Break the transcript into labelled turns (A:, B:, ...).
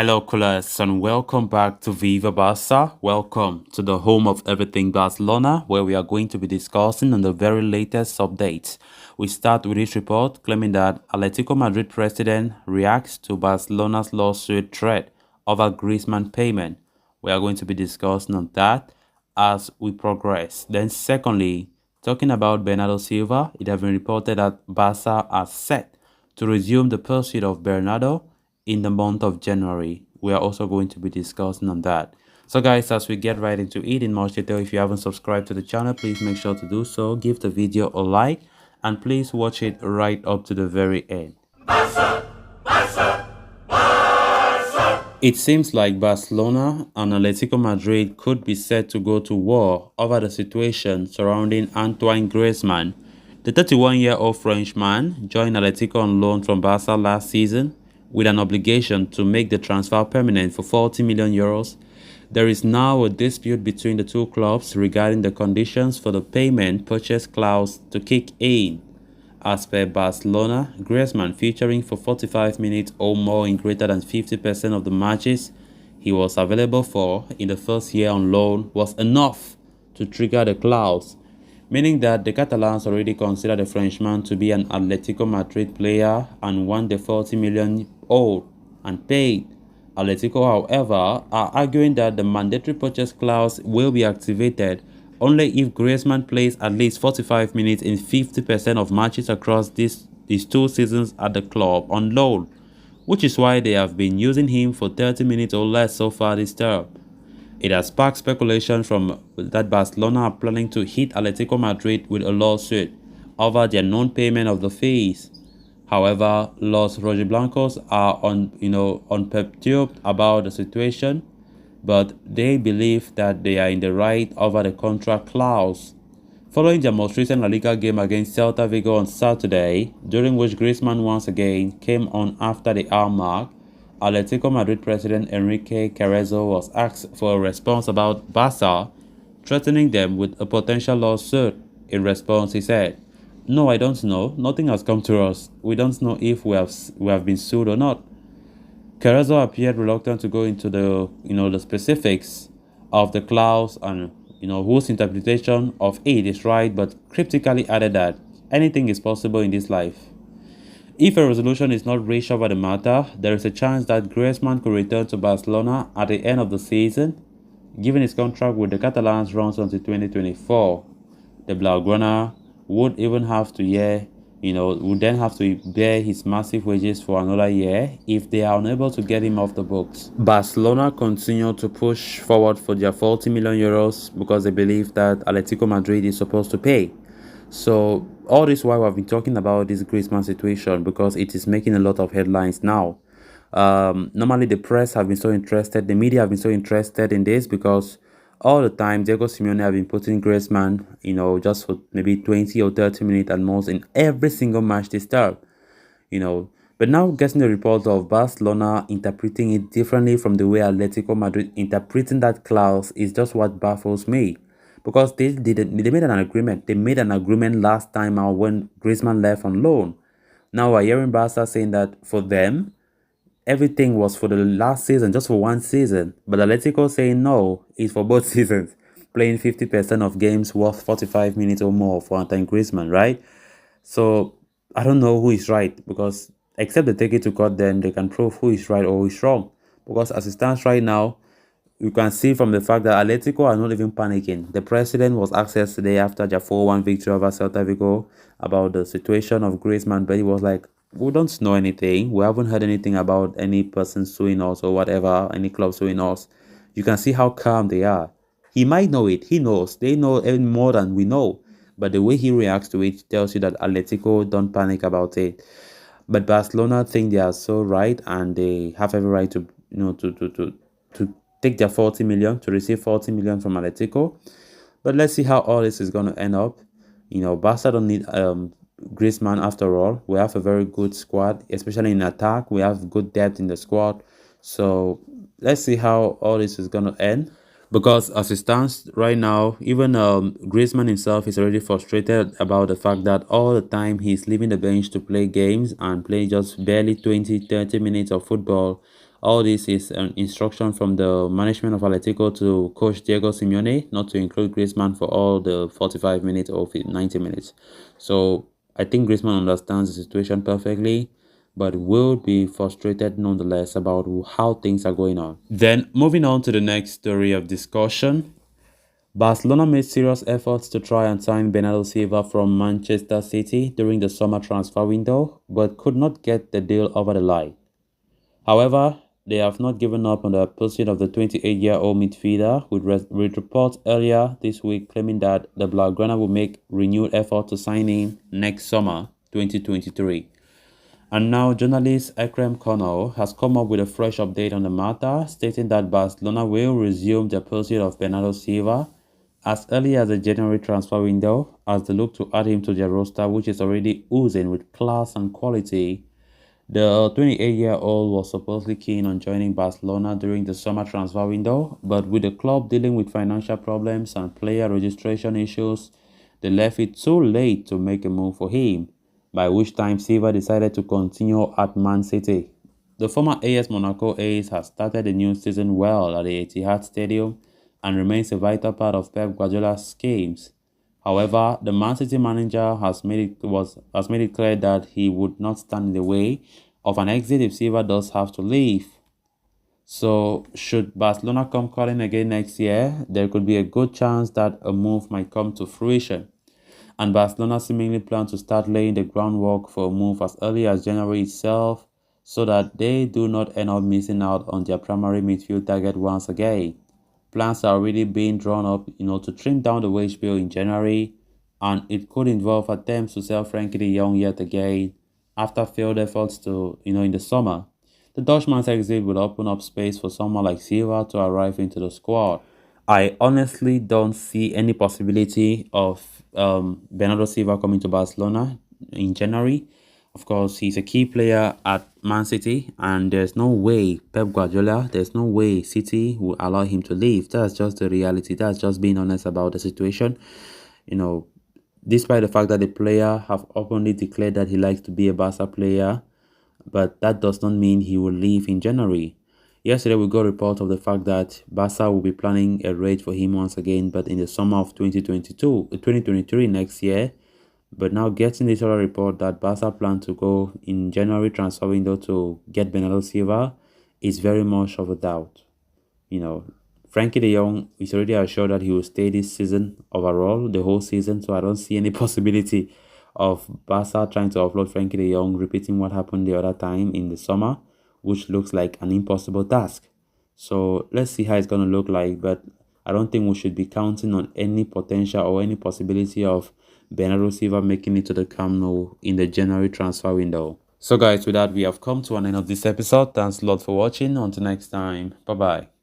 A: Hello, Coolers, and welcome back to Viva Barca. Welcome to the home of everything Barcelona, where we are going to be discussing on the very latest updates. We start with this report claiming that Atletico Madrid president reacts to Barcelona's lawsuit threat over Griezmann payment. We are going to be discussing on that as we progress. Then, secondly, talking about Bernardo Silva, it has been reported that Barca are set to resume the pursuit of Bernardo in the month of January. We are also going to be discussing on that. So guys, as we get right into it in much detail, if you haven't subscribed to the channel, please make sure to do so. Give the video a like and please watch it right up to the very end. It seems like Barcelona and Atletico Madrid could be set to go to war over the situation surrounding Antoine Griezmann. The 31-year-old Frenchman joined Atletico on loan from Barca last season with an obligation to make the transfer permanent for 40 million euros. There is now a dispute between the two clubs regarding the conditions for the payment purchase clause to kick in. As per Barcelona, Griezmann, featuring for 45 minutes or more in greater than 50% of the matches he was available for in the first year on loan, was enough to trigger the clause, meaning that the Catalans already consider the Frenchman to be an Atletico Madrid player and want the 40 million owed and paid. Atletico, however, are arguing that the mandatory purchase clause will be activated only if Griezmann plays at least 45 minutes in 50% of matches across these 2 seasons at the club on loan, which is why they have been using him for 30 minutes or less so far this term. It has sparked speculation from that Barcelona are planning to hit Atletico Madrid with a lawsuit over their non-payment of the fees. However, Los Rojiblancos are unperturbed about the situation, but they believe that they are in the right over the contract clause. Following their most recent La Liga game against Celta Vigo on Saturday, during which Griezmann once again came on after the hour mark, Atletico Madrid president Enrique Cerezo was asked for a response about Barca, threatening them with a potential lawsuit. In response, he said, "No, I don't know. Nothing has come to us. We don't know if we have been sued or not." Cerezo appeared reluctant to go into the specifics of the clause and whose interpretation of it is right, but cryptically added that anything is possible in this life. If a resolution is not reached over the matter, there is a chance that Griezmann could return to Barcelona at the end of the season, given his contract with the Catalans runs until 2024. The Blaugrana would then have to bear his massive wages for another year if they are unable to get him off the books. Barcelona continue to push forward for their 40 million euros because they believe that Atletico Madrid is supposed to pay. So all this while we've been talking about this Griezmann situation because it is making a lot of headlines now. Normally the press have been so interested, the media have been so interested in this because all the time Diego Simeone have been putting Griezmann, just for maybe 20 or 30 minutes at most in every single match they start, But now getting the report of Barcelona interpreting it differently from the way Atletico Madrid interpreting that clause is just what baffles me. Because they made an agreement. They made an agreement last time out when Griezmann left on loan. Now we're hearing Barca saying that for them, everything was for the last season, just for one season. But Atletico saying no, it's for both seasons. Playing 50% of games worth 45 minutes or more for Antoine Griezmann, right? So I don't know who is right because except they take it to court, then they can prove who is right or who is wrong. Because as it stands right now, you can see from the fact that Atletico are not even panicking. The president was asked yesterday after their 4-1 victory over Celta Vigo about the situation of Griezmann, but he was like, "We don't know anything. We haven't heard anything about any person suing us or whatever, any club suing us." You can see how calm they are. He might know it. He knows. They know even more than we know. But the way he reacts to it tells you that Atletico don't panic about it. But Barcelona think they are so right and they have every right to to take their 40 million, to receive 40 million from Atletico. But let's see how all this is going to end up. Barca don't need Griezmann after all. We have a very good squad, especially in attack. We have good depth in the squad. So let's see how all this is going to end. Because as it stands right now, even Griezmann himself is already frustrated about the fact that all the time he's leaving the bench to play games and play just barely 20-30 minutes of football All this is an instruction from the management of Atletico to coach Diego Simeone not to include Griezmann for all the 45 minutes or 90 minutes. So I think Griezmann understands the situation perfectly, but will be frustrated nonetheless about how things are going on. Then moving on to the next story of discussion. Barcelona made serious efforts to try and sign Bernardo Silva from Manchester City during the summer transfer window, but could not get the deal over the line. However, they have not given up on the pursuit of the 28-year-old midfielder, with reports earlier this week claiming that the Blaugrana will make renewed effort to sign him next summer, 2023. And now journalist Ekrem Konol has come up with a fresh update on the matter, stating that Barcelona will resume the pursuit of Bernardo Silva as early as the January transfer window, as they look to add him to their roster, which is already oozing with class and quality. The 28-year-old was supposedly keen on joining Barcelona during the summer transfer window, but with the club dealing with financial problems and player registration issues, they left it too late to make a move for him, by which time Silva decided to continue at Man City. The former AS Monaco ace has started the new season well at the Etihad Stadium and remains a vital part of Pep Guardiola's schemes. However, the Man City manager has made it clear that he would not stand in the way of an exit if Silva does have to leave. So, should Barcelona come calling again next year, there could be a good chance that a move might come to fruition. And Barcelona seemingly plan to start laying the groundwork for a move as early as January itself, so that they do not end up missing out on their primary midfield target once again. Plans are already being drawn up, to trim down the wage bill in January, and it could involve attempts to sell Frankie de Jong yet again after failed efforts in the summer. The Dutchman's exit will open up space for someone like Silva to arrive into the squad. I honestly don't see any possibility of Bernardo Silva coming to Barcelona in January. Of course, he's a key player at Man City, and there's no way there's no way City will allow him to leave. That's just the reality. That's just being honest about the situation. Despite the fact that the player have openly declared that he likes to be a Barca player, but that does not mean he will leave in January. Yesterday, we got a report of the fact that Barca will be planning a raid for him once again, but in the summer of 2023 next year. But now getting this other report that Barca plan to go in January transfer window to get Bernardo Silva is very much of a doubt. Frankie de Jong is already assured that he will stay this season overall, the whole season, so I don't see any possibility of Barca trying to offload Frankie de Jong, repeating what happened the other time in the summer, which looks like an impossible task. So let's see how it's going to look like, but I don't think we should be counting on any potential or any possibility of Bernardo Silva making it to the Camp Nou in the January transfer window. So guys, with that, we have come to an end of this episode. Thanks a lot for watching. Until next time, bye bye.